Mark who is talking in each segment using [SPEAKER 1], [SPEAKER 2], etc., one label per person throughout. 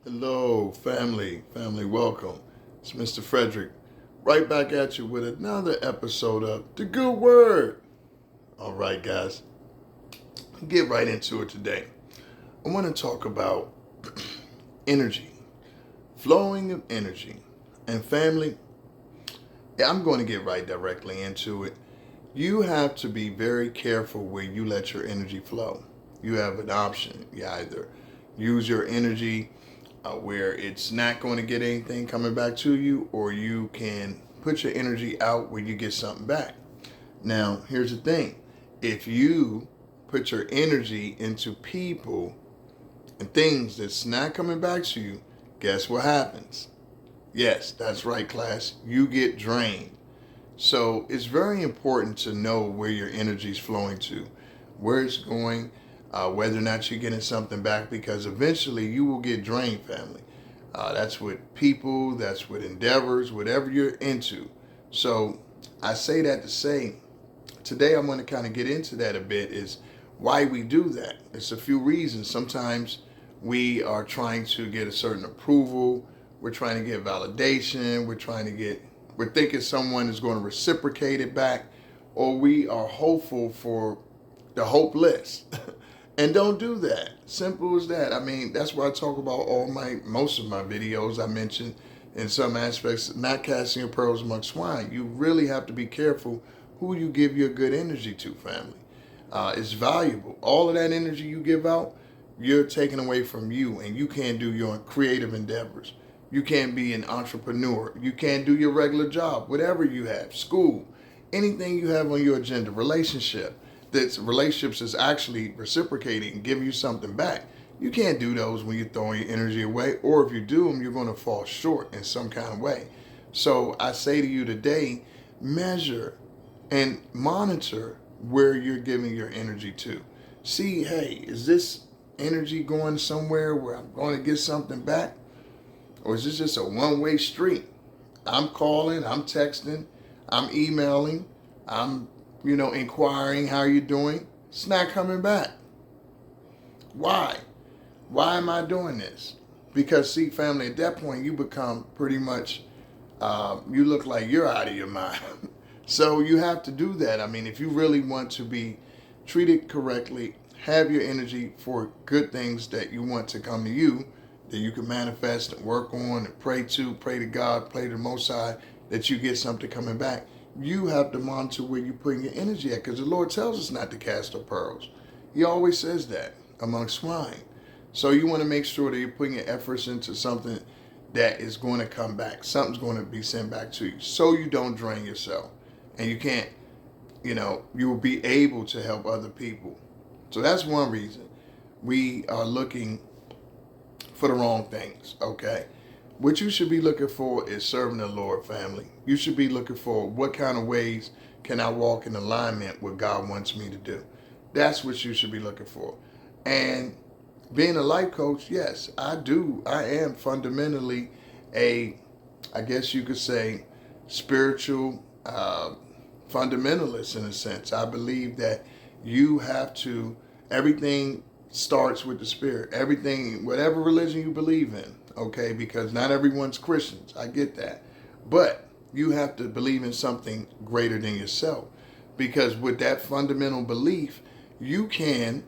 [SPEAKER 1] Hello, family, welcome. It's Mr. Frederick, right back at you with another episode of The Good Word. All right, guys, get right into it today. I want to talk about energy, flowing of energy. And family, I'm going to get right directly into it. You have to be very careful where you let your energy flow. You have an option. You either use your energy where it's not going to get anything coming back to you, or you can put your energy out where you get something back. Now, here's the thing. If you put your energy into people and things that's not coming back to you, guess what happens? Yes, that's right, class. You get drained. So it's very important to know where your energy is flowing to, where it's going, whether or not you're getting something back, because eventually you will get drained, family. That's with people, that's with endeavors, whatever you're into. So I say that to say, today I'm going to kind of get into that a bit, is why we do that. It's a few reasons. Sometimes we are trying to get a certain approval. We're trying to get validation. We're thinking someone is going to reciprocate it back, or we are hopeful for the hopeless. And don't do that. Simple as that. I mean, that's why I talk about most of my videos. I mentioned in some aspects, not casting your pearls among swine. You really have to be careful who you give your good energy to, family. It's valuable. All of that energy you give out, you're taking away from you, and you can't do your creative endeavors. You can't be an entrepreneur. You can't do your regular job, whatever you have, school, anything you have on your agenda, relationship. That relationships is actually reciprocating and giving you something back. You can't do those when you're throwing your energy away, or if you do them, you're going to fall short in some kind of way. So I say to you today, measure and monitor where you're giving your energy to. See, hey, is this energy going somewhere where I'm going to get something back? Or is this just a one-way street? I'm calling, I'm texting, I'm emailing, I'm inquiring how you're doing. It's not coming back. Why? Why am I doing this? Because, see, family, at that point, you become pretty much, you look like you're out of your mind. So you have to do that. I mean, if you really want to be treated correctly, have your energy for good things that you want to come to you, that you can manifest and work on and pray to God, pray to the Most High, that you get something coming back. You have to monitor where you're putting your energy at, because the Lord tells us not to cast our pearls. He always says that among swine. So you want to make sure that you're putting your efforts into something that is going to come back. Something's going to be sent back to you, so you don't drain yourself. And you can't, you will be able to help other people. So that's one reason we are looking for the wrong things, okay? What you should be looking for is serving the Lord, family. You should be looking for what kind of ways can I walk in alignment with God wants me to do. That's what you should be looking for. And being a life coach, yes, I do. I am fundamentally I guess you could say, spiritual fundamentalist in a sense. I believe that you have to, everything starts with the spirit. Everything, whatever religion you believe in, okay, because not everyone's Christians. I get that. But you have to believe in something greater than yourself, because with that fundamental belief, you can,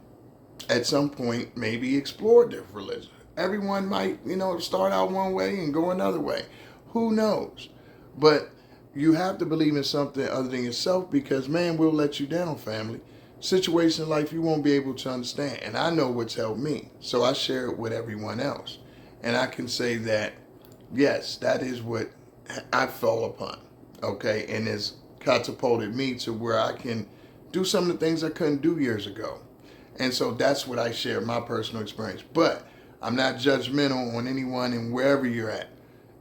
[SPEAKER 1] at some point, maybe explore different religions. Everyone might, start out one way and go another way. Who knows? But you have to believe in something other than yourself, because man will let you down, family. Situation in life you won't be able to understand. And I know what's helped me, so I share it with everyone else. And I can say that, yes, that is what I fell upon, okay? And has catapulted me to where I can do some of the things I couldn't do years ago. And so that's what I share, my personal experience. But I'm not judgmental on anyone and wherever you're at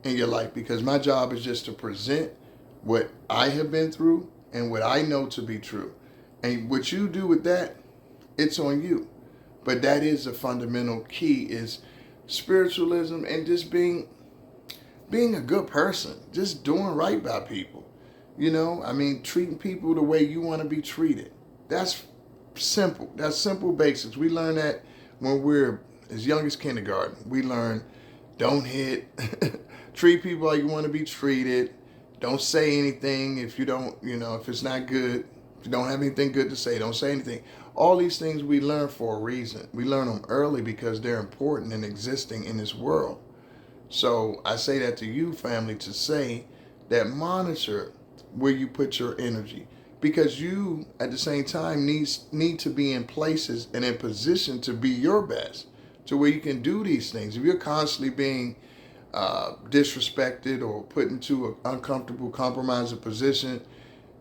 [SPEAKER 1] in your life, because my job is just to present what I have been through and what I know to be true. And what you do with that, it's on you. But that is a fundamental key, is spiritualism and just being a good person, just doing right by people. Treating people the way you want to be treated. That's simple. That's simple basics. We learn that when we're as young as kindergarten. We learn Don't hit. Treat people like you want to be treated. Don't say anything if you don't, if it's not good. If you don't have anything good to say, don't say anything. All these things we learn for a reason. We learn them early because they're important in existing in this world. So I say that to you, family, to say that monitor where you put your energy. Because you, at the same time, need to be in places and in position to be your best, to where you can do these things. If you're constantly being disrespected or put into an uncomfortable, compromising position,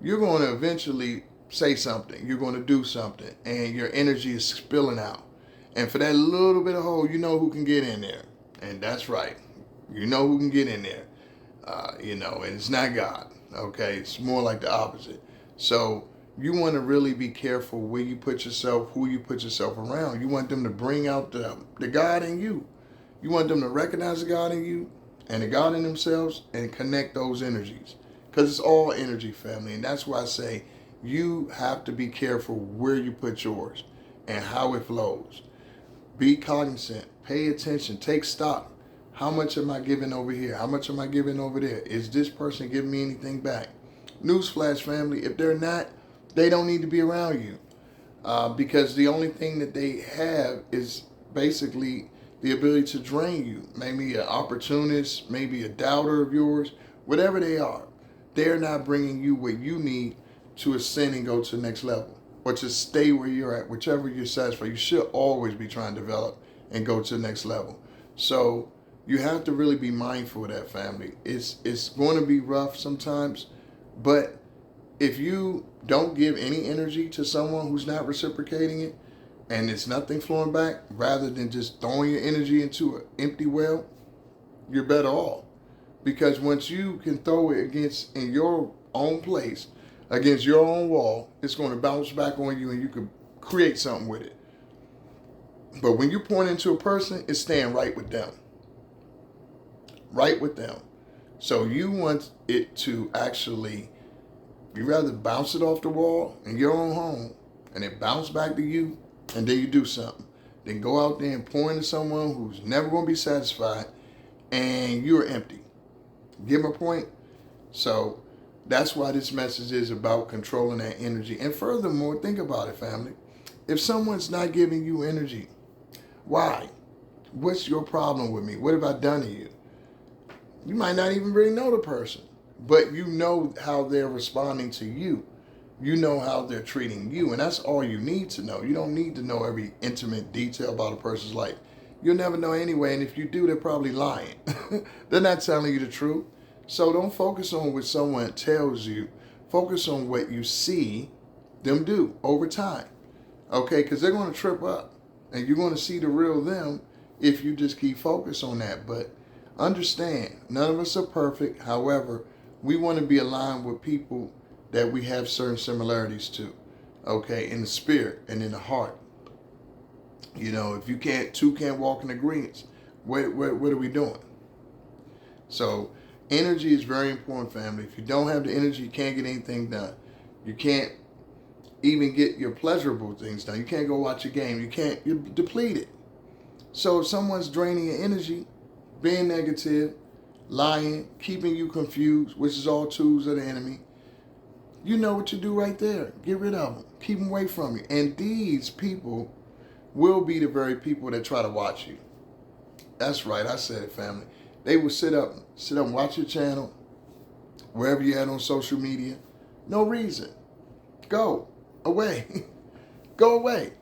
[SPEAKER 1] you're going to eventually say something. You're going to do something, and your energy is spilling out. And for that little bit of hole, you know who can get in there. And that's right. You know who can get in there. And it's not God. Okay? It's more like the opposite. So you want to really be careful where you put yourself, who you put yourself around. You want them to bring out the God in you. You want them to recognize the God in you and the God in themselves and connect those energies. Because it's all energy, family. And that's why I say you have to be careful where you put yours and how it flows. Be cognizant. Pay attention. Take stock. How much am I giving over here? How much am I giving over there? Is this person giving me anything back? Newsflash, family. If they're not, they don't need to be around you. Because the only thing that they have is basically the ability to drain you. Maybe an opportunist, maybe a doubter of yours, whatever they are. They're not bringing you what you need to ascend and go to the next level, or to stay where you're at, whichever you're satisfied. You should always be trying to develop and go to the next level. So you have to really be mindful of that, family. It's going to be rough sometimes, but if you don't give any energy to someone who's not reciprocating it, and it's nothing flowing back, rather than just throwing your energy into an empty well, you're better off. Because once you can throw it in your own place, against your own wall, it's going to bounce back on you and you can create something with it. But when you point into a person, it's staying right with them. Right with them. So you want it to actually, you rather bounce it off the wall in your own home and it bounce back to you, and then you do something. Then go out there and pour into someone who's never going to be satisfied and you're empty. Give them a point? So that's why this message is about controlling that energy. And furthermore, think about it, family. If someone's not giving you energy, why? What's your problem with me? What have I done to you? You might not even really know the person, but you know how they're responding to you. You know how they're treating you, and that's all you need to know. You don't need to know every intimate detail about a person's life. You'll never know anyway, and if you do, they're probably lying. They're not telling you the truth. So don't focus on what someone tells you. Focus on what you see them do over time. Okay, because they're going to trip up, and you're going to see the real them if you just keep focused on that. But understand, none of us are perfect. However, we want to be aligned with people that we have certain similarities to, okay, in the spirit and in the heart. If you two can't walk in agreement, what are we doing? So energy is very important, family. If you don't have the energy, you can't get anything done. You can't even get your pleasurable things done. You can't go watch a game. You're depleted. So if someone's draining your energy, being negative, lying, keeping you confused, which is all tools of the enemy, you know what to do right there. Get rid of them. Keep them away from you. And these people will be the very people that try to watch you. That's right. I said it, family. They will sit up and watch your channel, wherever you're at on social media. No reason. Go away. Go away.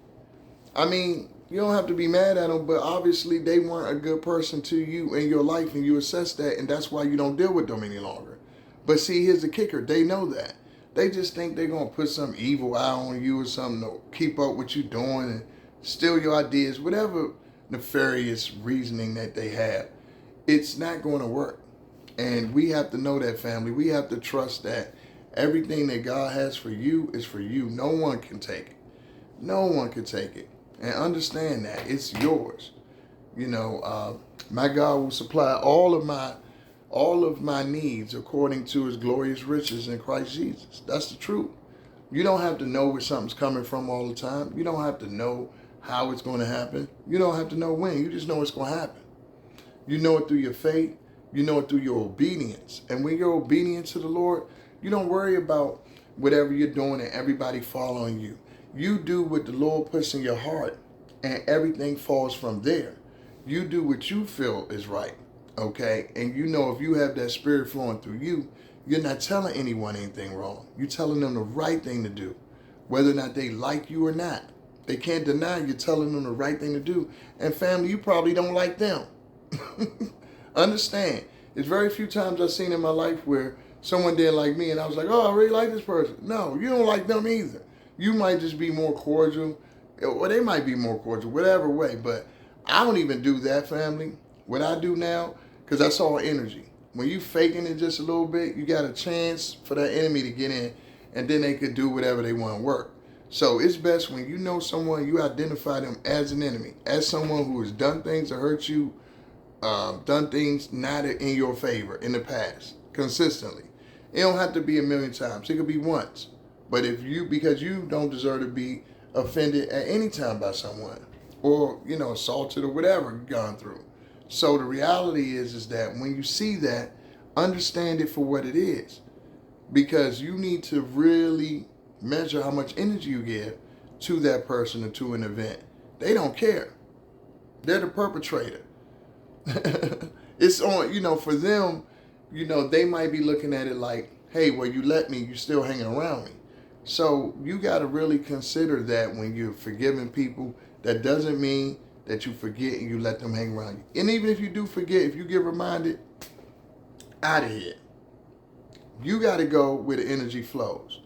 [SPEAKER 1] I mean, you don't have to be mad at them, but obviously they weren't a good person to you in your life, and you assess that, and that's why you don't deal with them any longer. But see, here's the kicker. They know that. They just think they're going to put some evil eye on you or something to keep up what you're doing and steal your ideas, whatever nefarious reasoning that they have. It's not going to work. And we have to know that, family. We have to trust that everything that God has for you is for you. No one can take it. No one can take it. And understand that. It's yours. My God will supply all of my needs according to his glorious riches in Christ Jesus. That's the truth. You don't have to know where something's coming from all the time. You don't have to know how it's going to happen. You don't have to know when. You just know it's going to happen. You know it through your faith. You know it through your obedience. And when you're obedient to the Lord, you don't worry about whatever you're doing and everybody following you. You do what the Lord puts in your heart, and everything falls from there. You do what you feel is right, okay? And you know if you have that spirit flowing through you, you're not telling anyone anything wrong. You're telling them the right thing to do, whether or not they like you or not. They can't deny you're telling them the right thing to do. And family, you probably don't like them. Understand, there's very few times I've seen in my life where someone didn't like me and I was like, oh, I really like this person. No, you don't like them either. You might just be more cordial, or they might be more cordial, whatever way. But I don't even do that, family. What I do now, because that's all energy. When you faking it just a little bit, you got a chance for that enemy to get in, and then they could do whatever they want to work. So it's best when you know someone, you identify them as an enemy, as someone who has done things to hurt you, done things not in your favor in the past, consistently. It don't have to be a million times. It could be once. But because you don't deserve to be offended at any time by someone, or, assaulted or whatever you've gone through. So the reality is that when you see that, understand it for what it is. Because you need to really measure how much energy you give to that person or to an event. They don't care. They're the perpetrator. It's on, for them, they might be looking at it like, hey, well, you let me, you still hanging around me. So you got to really consider that when you're forgiving people. That doesn't mean that you forget and you let them hang around you. And even if you do forget, if you get reminded, out of here. You got to go where the energy flows.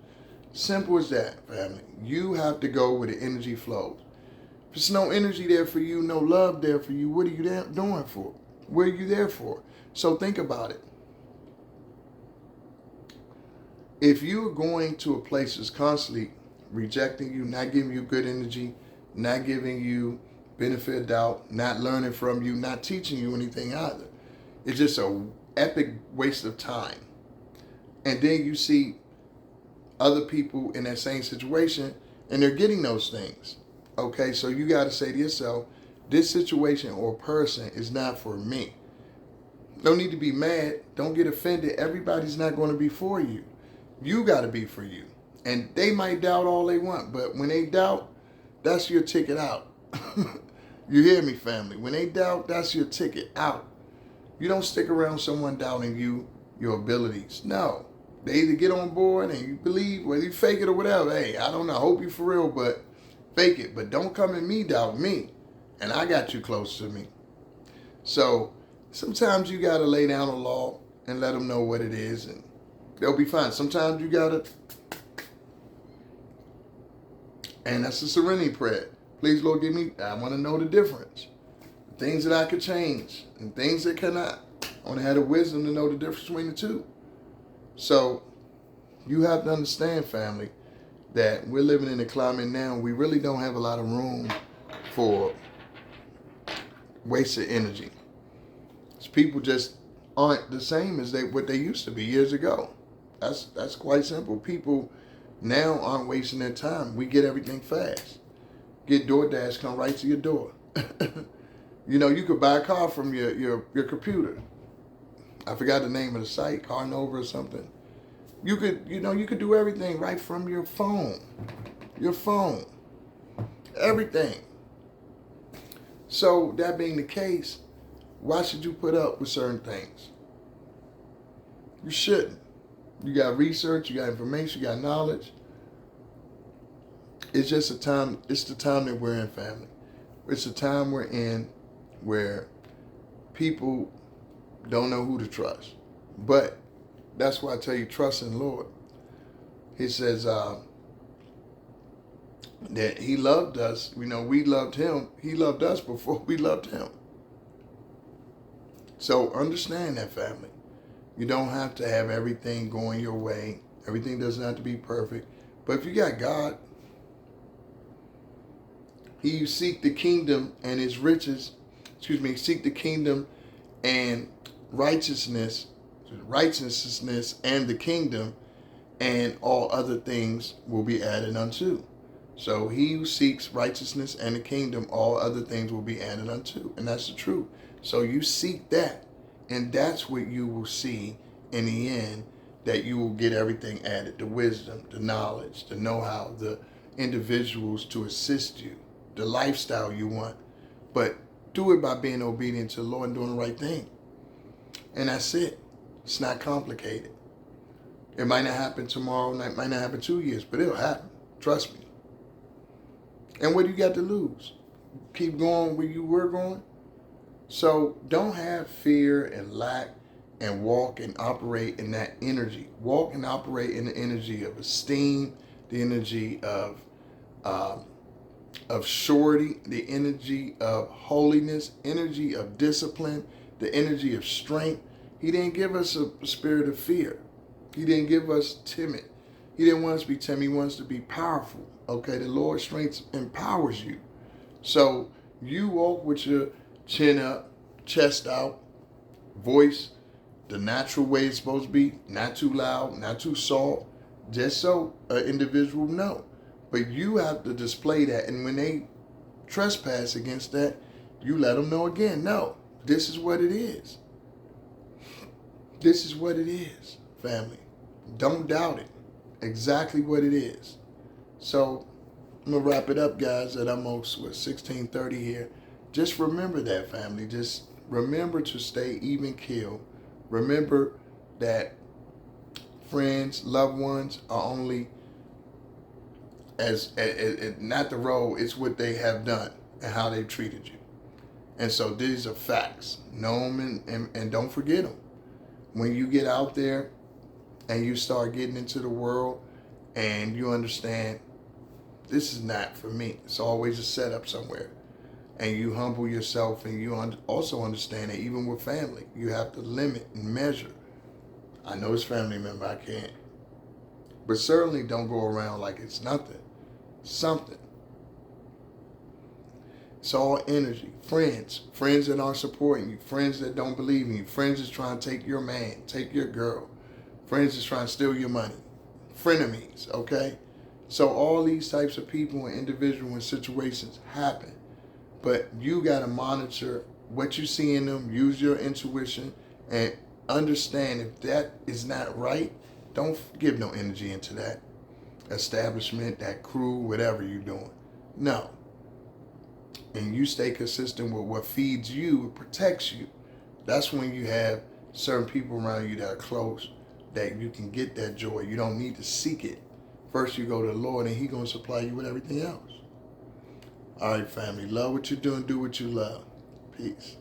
[SPEAKER 1] Simple as that, family. You have to go where the energy flows. If there's no energy there for you, no love there for you, what are you doing for? What are you there for? So think about it. If you're going to a place that's constantly rejecting you, not giving you good energy, not giving you benefit of doubt, not learning from you, not teaching you anything either, it's just an epic waste of time. And then you see other people in that same situation and they're getting those things. Okay, so you got to say to yourself, this situation or person is not for me. No need to be mad. Don't get offended. Everybody's not going to be for you. You got to be for you. And they might doubt all they want, but when they doubt, that's your ticket out. You hear me, family? When they doubt, that's your ticket out. You don't stick around someone doubting you, your abilities. No. They either get on board and you believe, whether you fake it or whatever. Hey, I don't know. I hope you for real, but fake it. But don't come at me, doubt me. And I got you close to me. So sometimes you got to lay down the law and let them know what it is, and they'll be fine. Sometimes you got to, and that's a serenity prayer. Please, Lord, I want to know the difference. Things that I could change and things that cannot. I want to have the wisdom to know the difference between the two. So you have to understand, family, that we're living in a climate now. We really don't have a lot of room for wasted energy. People just aren't the same as what they used to be years ago. That's quite simple. People now aren't wasting their time. We get everything fast. Get DoorDash, come right to your door. You could buy a car from your computer. I forgot the name of the site, Car Nova or something. You could do everything right from your phone. Your phone. Everything. So that being the case, why should you put up with certain things? You shouldn't. You got research, you got information, you got knowledge. It's just the time that we're in, family. It's the time we're in where people don't know who to trust. But that's why I tell you, trust in the Lord. He says that he loved us. We loved him. He loved us before we loved him. So understand that, family. You don't have to have everything going your way. Everything doesn't have to be perfect. But if you got God, you seek the kingdom and his riches. Seek the kingdom and righteousness and the kingdom, and all other things will be added unto. So he who seeks righteousness and the kingdom, all other things will be added unto. And that's the truth. So you seek that, and that's what you will see in the end, that you will get everything added, the wisdom, the knowledge, the know-how, the individuals to assist you, the lifestyle you want. But do it by being obedient to the Lord and doing the right thing. And that's it. It's not complicated. It might not happen tomorrow, it might not happen 2 years, but it'll happen. Trust me. And what do you got to lose? Keep going where you were going? So don't have fear and lack, and walk and operate in that energy. Walk and operate in the energy of esteem, the energy of surety, the energy of holiness, energy of discipline, the energy of strength. He didn't give us a spirit of fear. He didn't give us timid. He didn't want us to be timid. He wants us to be powerful. Okay, the Lord's strength empowers you. So you walk with your chin up, chest out, voice the natural way it's supposed to be, not too loud, not too soft, just so an individual know. But you have to display that, and when they trespass against that, you let them know again, no, this is what it is. This is what it is, family. Don't doubt it. Exactly what it is. So I'm gonna wrap it up, guys, at almost 16:30 here. Just remember that, family. Just remember to stay even keel. Remember that friends, loved ones are only as not the role, it's what they have done and how they've treated you. And so these are facts. Know them and don't forget them. When you get out there and you start getting into the world and you understand this is not for me. It's always a setup somewhere. And you humble yourself, and you also understand that even with family, you have to limit and measure. I know it's family member, I can't. But certainly don't go around like it's nothing. Something. It's all energy. Friends that aren't supporting you, friends that don't believe in you, friends that's trying to take your man, take your girl, friends that's trying to steal your money, frenemies, okay? So all these types of people and individuals and situations happen. But you got to monitor what you see in them, use your intuition, and understand if that is not right, don't give no energy into that establishment, that crew, whatever you're doing. No. And you stay consistent with what feeds you, it protects you. That's when you have certain people around you that are close, that you can get that joy. You don't need to seek it. First you go to the Lord, and He's going to supply you with everything else. All right, family. Love what you're doing. Do what you love. Peace.